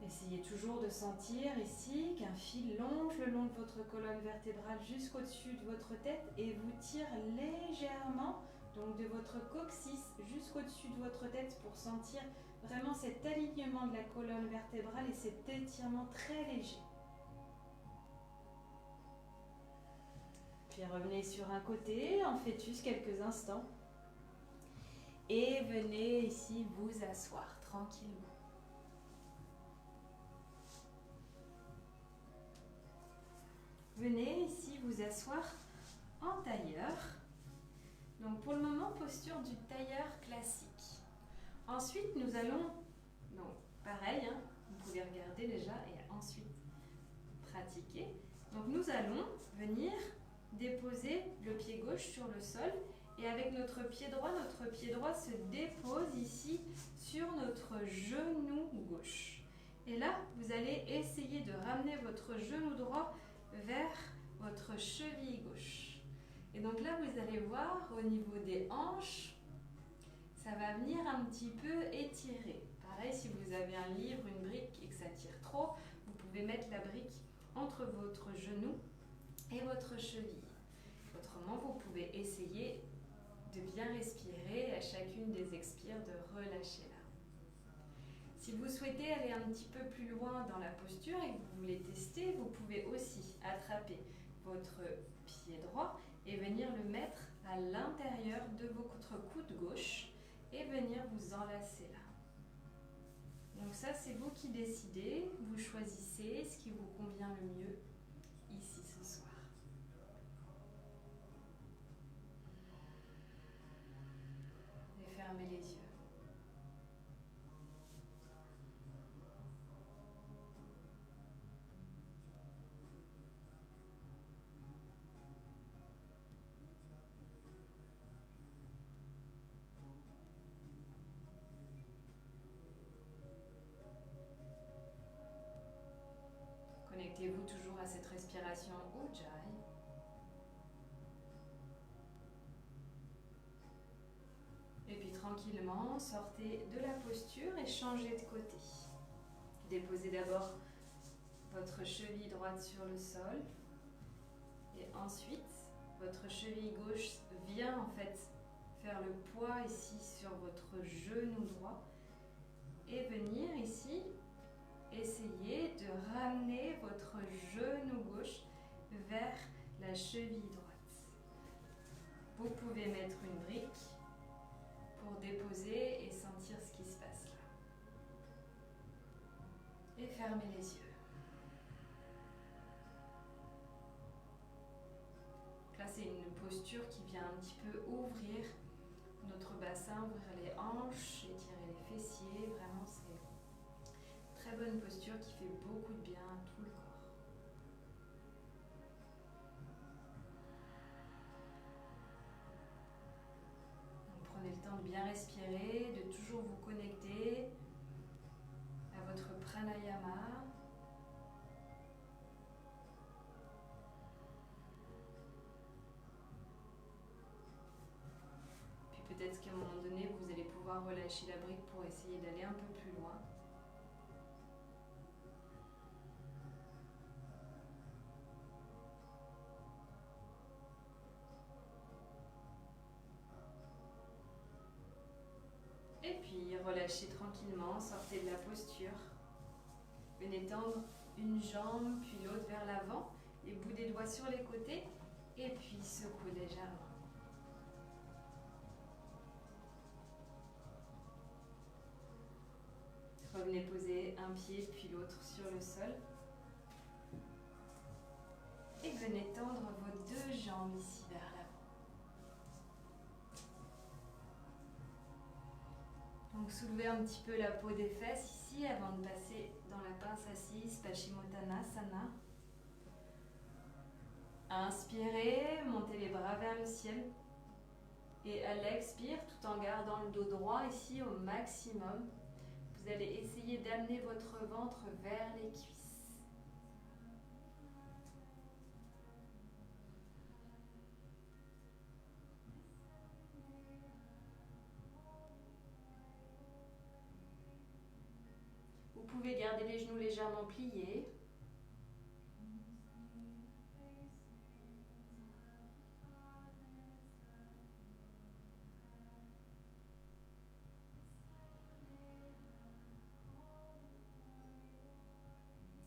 Essayez toujours de sentir ici qu'un fil longe le long de votre colonne vertébrale jusqu'au-dessus de votre tête et vous tire légèrement, donc de votre coccyx jusqu'au-dessus de votre tête pour sentir vraiment cet alignement de la colonne vertébrale et cet étirement très léger. Puis revenez sur un côté en fœtus quelques instants et venez ici vous asseoir tranquillement. Venez ici vous asseoir en tailleur. Donc pour le moment, posture du tailleur classique. Ensuite, nous allons, donc pareil, hein, vous pouvez regarder déjà et ensuite pratiquer. Donc nous allons venir déposer le pied gauche sur le sol et avec notre pied droit se dépose ici sur notre genou gauche. Et là, vous allez essayer de ramener votre genou droit vers votre cheville gauche. Et donc là, vous allez voir au niveau des hanches, ça va venir un petit peu étirer. Pareil, si vous avez un livre, une brique et que ça tire trop, vous pouvez mettre la brique entre votre genou et votre cheville. Autrement, vous pouvez essayer de bien respirer et à chacune des expires de relâcher là. Si vous souhaitez aller un petit peu plus loin dans la posture et que vous voulez tester, vous pouvez aussi attraper votre pied droit et venir le mettre à l'intérieur de votre coude gauche et venir vous enlacer là. Donc ça, c'est vous qui décidez, vous choisissez ce qui vous convient le mieux ici ce soir. Et fermez les yeux. Connectez-vous toujours à cette respiration Ujjayi. Et puis tranquillement, sortez de la posture et changez de côté. Déposez d'abord votre cheville droite sur le sol. Et ensuite, votre cheville gauche vient en fait faire le poids ici sur votre genou droit. Et venir ici, essayez de ramener votre genou gauche vers la cheville droite. Vous pouvez mettre une brique pour déposer et sentir ce qui se passe là. Et fermez les yeux. Là, c'est une posture qui vient un petit peu ouvrir notre bassin, ouvrir les hanches, étirer les fessiers. Vraiment, c'est une très bonne posture qui fait beaucoup de bien à tout le corps. Donc, prenez le temps de bien respirer, de toujours vous connecter à votre pranayama. Puis peut-être qu'à un moment donné, vous allez pouvoir relâcher la brique pour essayer d'aller un peu plus loin. Et puis relâchez tranquillement, sortez de la posture. Venez tendre une jambe puis l'autre vers l'avant, les bouts des doigts sur les côtés et puis secouez légèrement. Revenez poser un pied puis l'autre sur le sol. Et venez tendre vos deux jambes ici vers l'avant. Donc soulevez un petit peu la peau des fesses ici avant de passer dans la pince assise, Paschimottanasana. Inspirez, montez les bras vers le ciel. Et à l'expire, tout en gardant le dos droit ici au maximum, vous allez essayer d'amener votre ventre vers les cuisses. Vous pouvez garder les genoux légèrement pliés.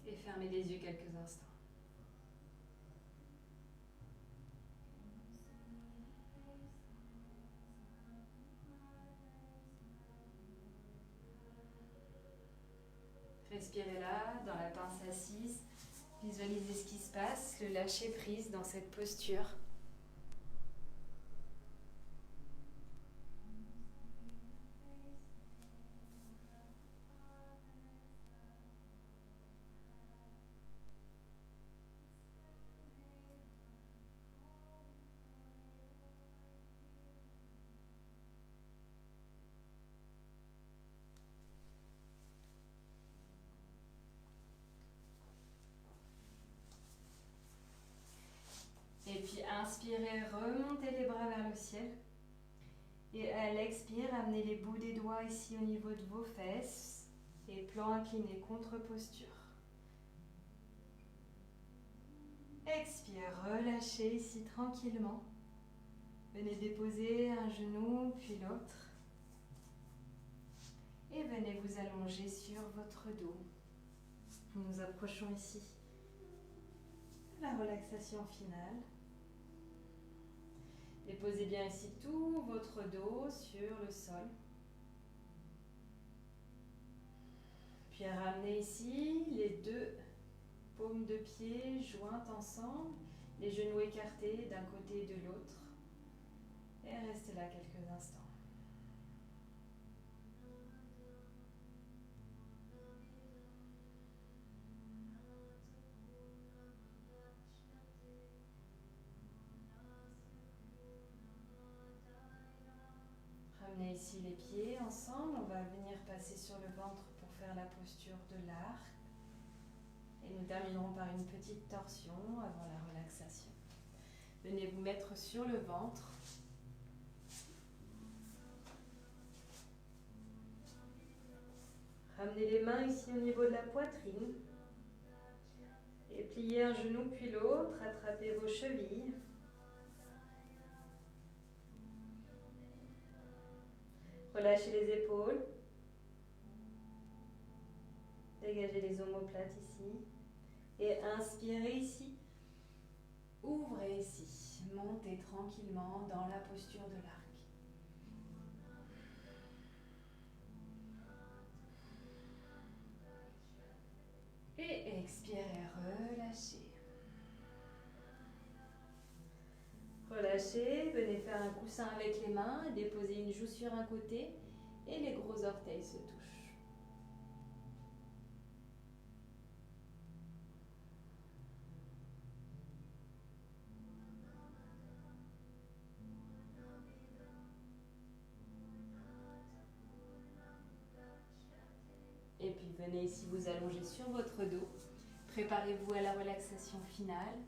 Et fermez les yeux quelques instants. Respirez là, dans la pince assise. Visualisez ce qui se passe, le lâcher prise dans cette posture. Et puis inspirez, remontez les bras vers le ciel. Et à l'expire, amenez les bouts des doigts ici au niveau de vos fesses. Et plan incliné, contre-posture. Expire, relâchez ici tranquillement. Venez déposer un genou puis l'autre. Et venez vous allonger sur votre dos. Nous nous approchons ici de la relaxation finale. Déposez bien ici tout votre dos sur le sol. Puis ramenez ici les deux paumes de pied jointes ensemble, les genoux écartés d'un côté et de l'autre. Et restez là quelques instants. Ramenez ici les pieds ensemble. On va venir passer sur le ventre pour faire la posture de l'arc. Et nous terminerons par une petite torsion avant la relaxation. Venez vous mettre sur le ventre. Ramenez les mains ici au niveau de la poitrine. Et pliez un genou puis l'autre. Attrapez vos chevilles. Relâchez les épaules. Dégagez les omoplates ici. Et inspirez ici. Ouvrez ici. Montez tranquillement dans la posture de l'arc. Et expirez, relâchez. Relâchez, venez faire un coussin avec les mains, déposez une joue sur un côté et les gros orteils se touchent. Et puis venez ici vous allonger sur votre dos. Préparez-vous à la relaxation finale.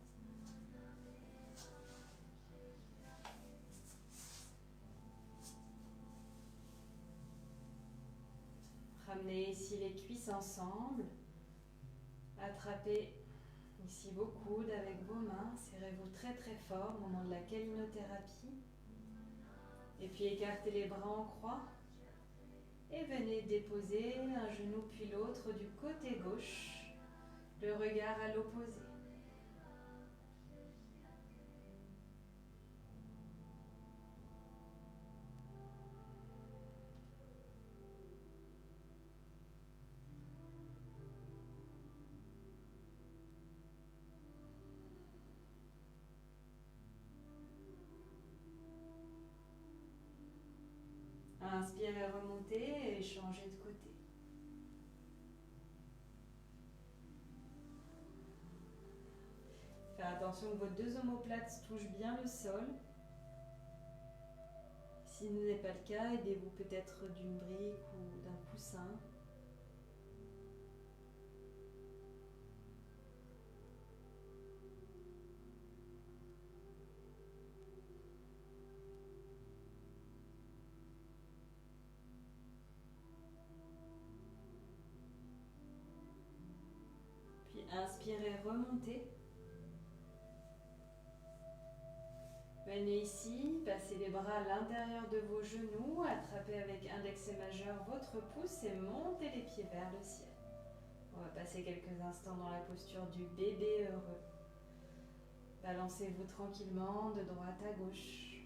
Ramenez ici les cuisses ensemble. Attrapez ici vos coudes avec vos mains. Serrez-vous très très fort au moment de la calinothérapie. Et puis écartez les bras en croix. Et venez déposer un genou puis l'autre du côté gauche. Le regard à l'opposé. Inspirez, remontez et changez de côté. Faites attention que vos deux omoplates touchent bien le sol. Si ce n'est pas le cas, aidez-vous peut-être d'une brique ou d'un coussin. Puis inspirez, remontez. Venez ici, passez les bras à l'intérieur de vos genoux, attrapez avec index et majeur votre pouce et montez les pieds vers le ciel. On va passer quelques instants dans la posture du bébé heureux. Balancez-vous tranquillement de droite à gauche.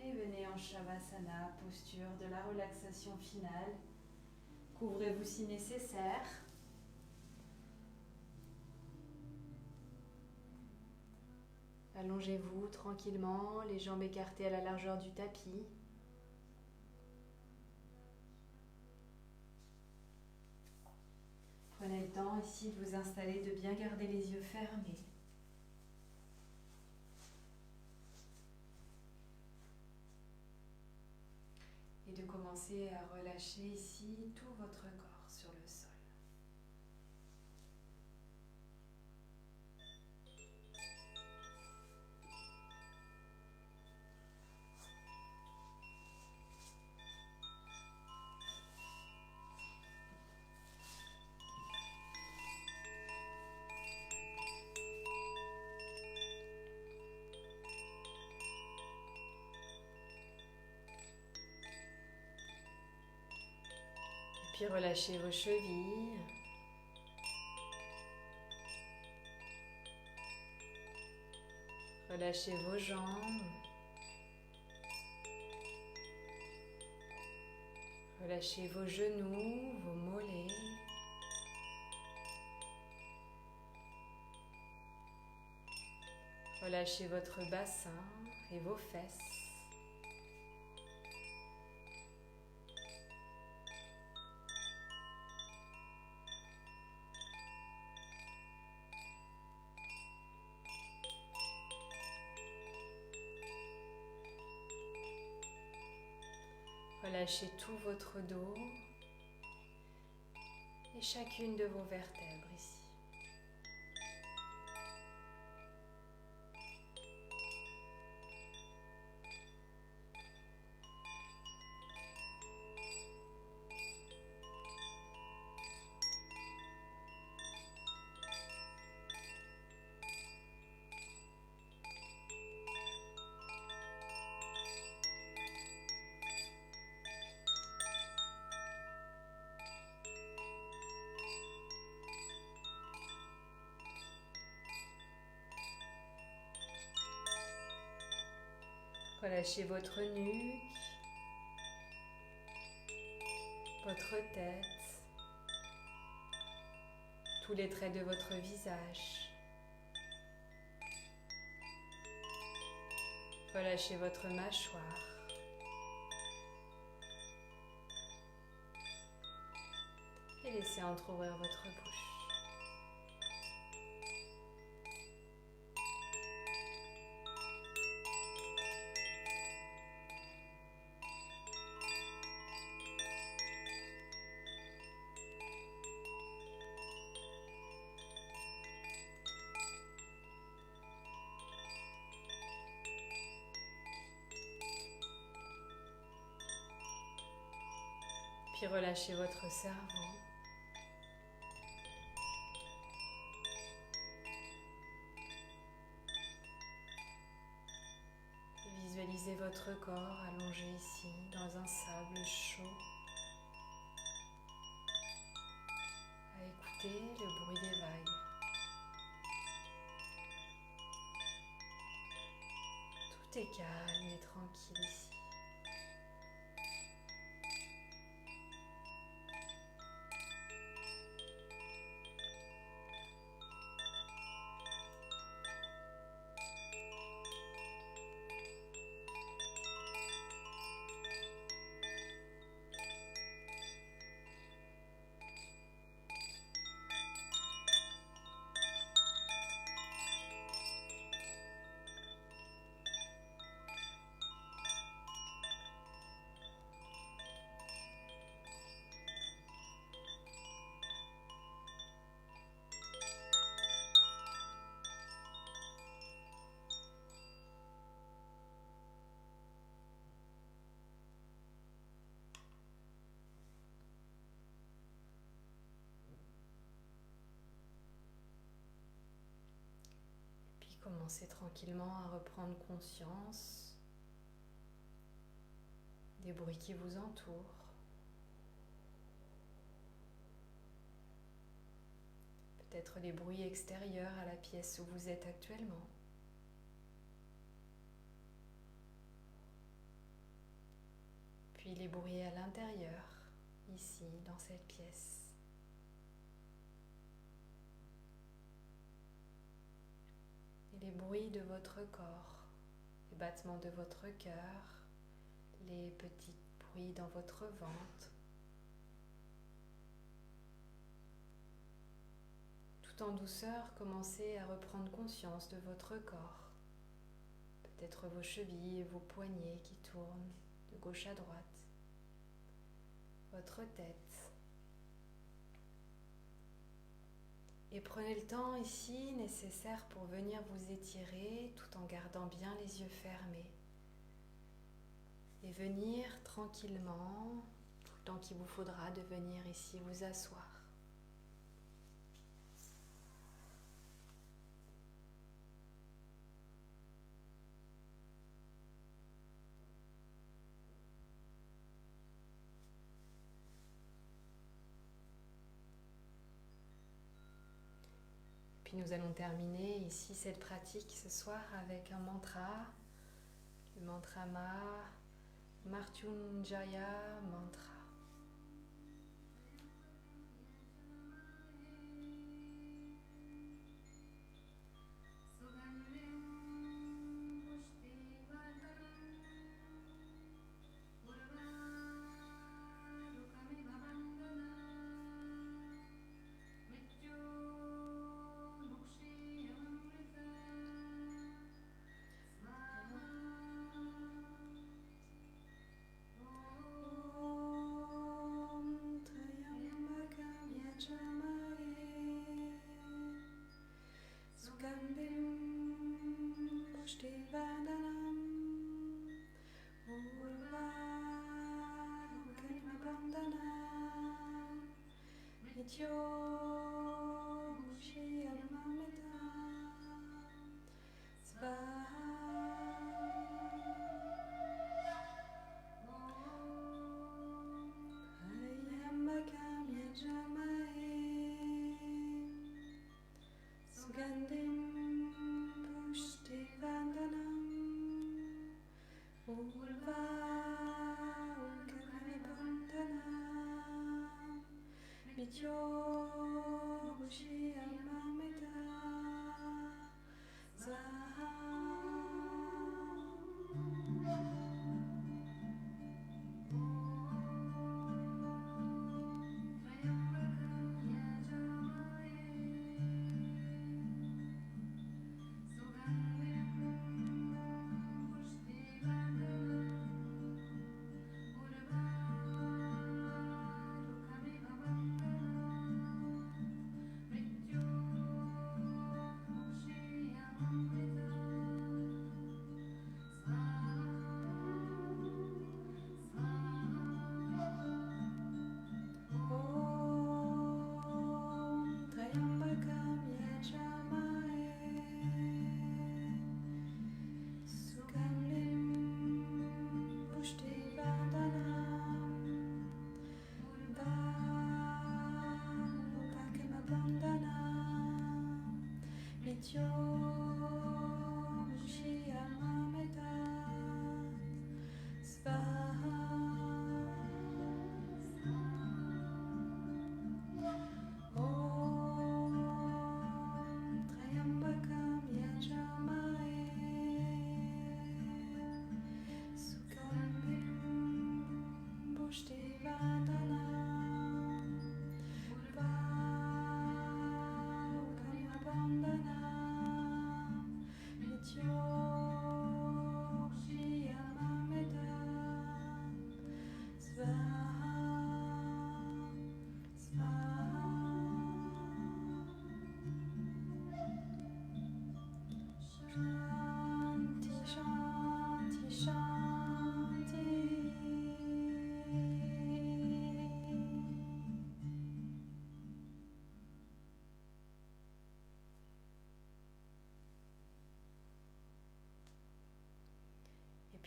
Et venez en Shavasana, posture de la relaxation finale. Couvrez-vous si nécessaire. Allongez-vous tranquillement, les jambes écartées à la largeur du tapis. Prenez le temps ici de vous installer, de bien garder les yeux fermés. Et de commencer à relâcher ici tout votre corps sur le sol. Puis relâchez vos chevilles. Relâchez vos jambes. Relâchez vos genoux, vos mollets. Relâchez votre bassin et vos fesses. Relâchez tout votre dos et chacune de vos vertèbres ici. Relâchez votre nuque, votre tête, tous les traits de votre visage. Relâchez votre mâchoire. Et laissez entrouvrir votre bouche. Puis relâchez votre cerveau. Et visualisez votre corps allongé ici dans un sable chaud. À écouter le bruit des vagues. Tout est calme et tranquille ici. Commencez tranquillement à reprendre conscience des bruits qui vous entourent. Peut-être les bruits extérieurs à la pièce où vous êtes actuellement. Puis les bruits à l'intérieur, ici, dans cette pièce. Les bruits de votre corps, les battements de votre cœur, les petits bruits dans votre ventre. Tout en douceur, commencez à reprendre conscience de votre corps. Peut-être vos chevilles et vos poignets qui tournent de gauche à droite. Votre tête. Et prenez le temps ici nécessaire pour venir vous étirer tout en gardant bien les yeux fermés. Et venir tranquillement, tout le temps qu'il vous faudra de venir ici vous asseoir. puis nous allons terminer ici cette pratique ce soir avec un mantra, le mantra Martyunjaya Mantra.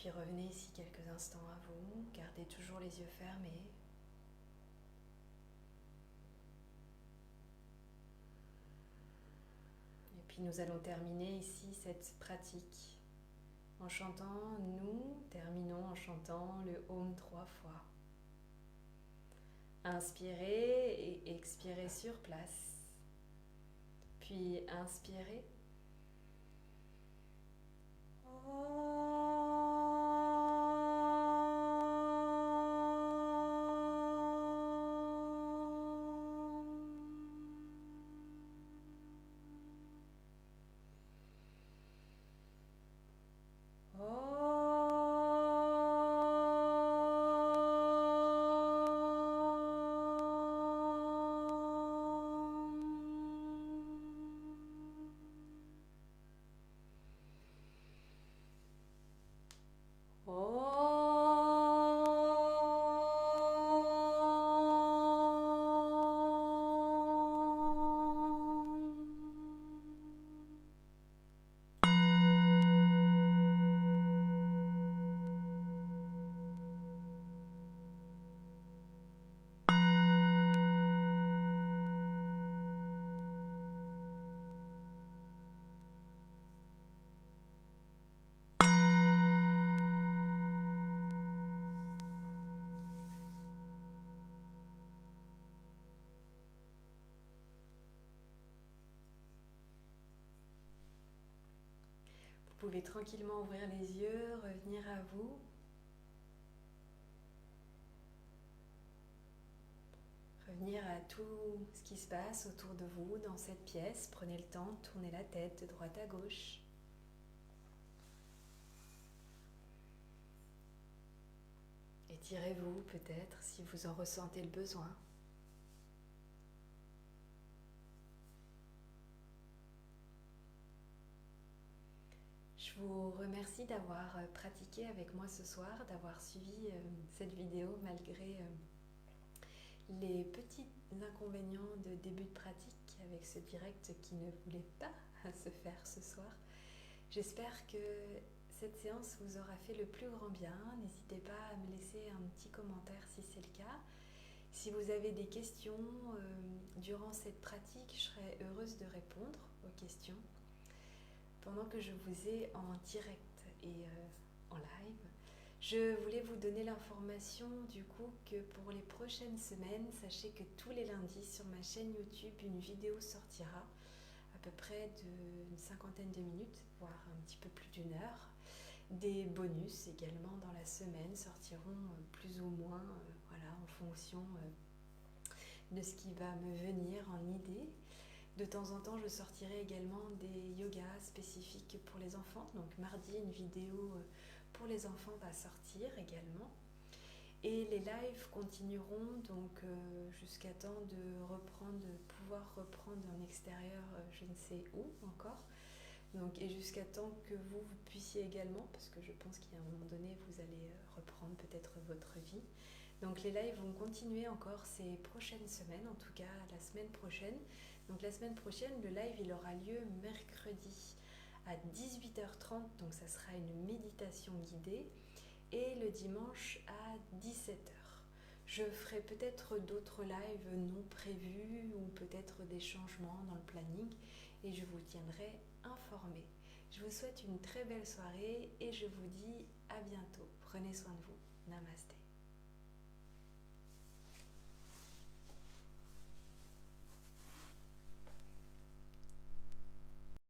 Puis revenez ici quelques instants à vous, gardez toujours les yeux fermés. Et puis nous allons terminer ici cette pratique en chantant, nous terminons en chantant le Om 3 fois. Inspirez et expirez sur place. Puis inspirez. pouvez tranquillement ouvrir les yeux, revenir à vous. Revenir à tout ce qui se passe autour de vous dans cette pièce. Prenez le temps de tourner la tête de droite à gauche. Étirez-vous peut-être si vous en ressentez le besoin. Je vous remercie d'avoir pratiqué avec moi ce soir, d'avoir suivi cette vidéo malgré les petits inconvénients de début de pratique avec ce direct qui ne voulait pas se faire ce soir. J'espère que cette séance vous aura fait le plus grand bien. N'hésitez pas à me laisser un petit commentaire si c'est le cas. Si vous avez des questions durant cette pratique, je serai heureuse de répondre aux questions. Pendant que je vous ai en direct et en live, je voulais vous donner l'information du coup que pour les prochaines semaines, sachez que tous les lundis sur ma chaîne YouTube, une vidéo sortira à peu près d'une cinquantaine de minutes, voire un petit peu plus d'une heure. Des bonus également dans la semaine sortiront plus ou moins en fonction de ce qui va me venir en idée. De temps en temps, je sortirai également des yogas spécifiques pour les enfants. Donc mardi, une vidéo pour les enfants va sortir également. Et les lives continueront donc jusqu'à temps de pouvoir reprendre en extérieur, je ne sais où encore. Donc, et jusqu'à temps que vous puissiez également, parce que je pense qu'à un moment donné, vous allez reprendre peut-être votre vie. Donc les lives vont continuer encore ces prochaines semaines, en tout cas la semaine prochaine. Donc la semaine prochaine, le live il aura lieu mercredi à 18h30, donc ça sera une méditation guidée, et le dimanche à 17h. Je ferai peut-être d'autres lives non prévus ou peut-être des changements dans le planning et je vous tiendrai informé. Je vous souhaite une très belle soirée et je vous dis à bientôt. Prenez soin de vous. Namasté.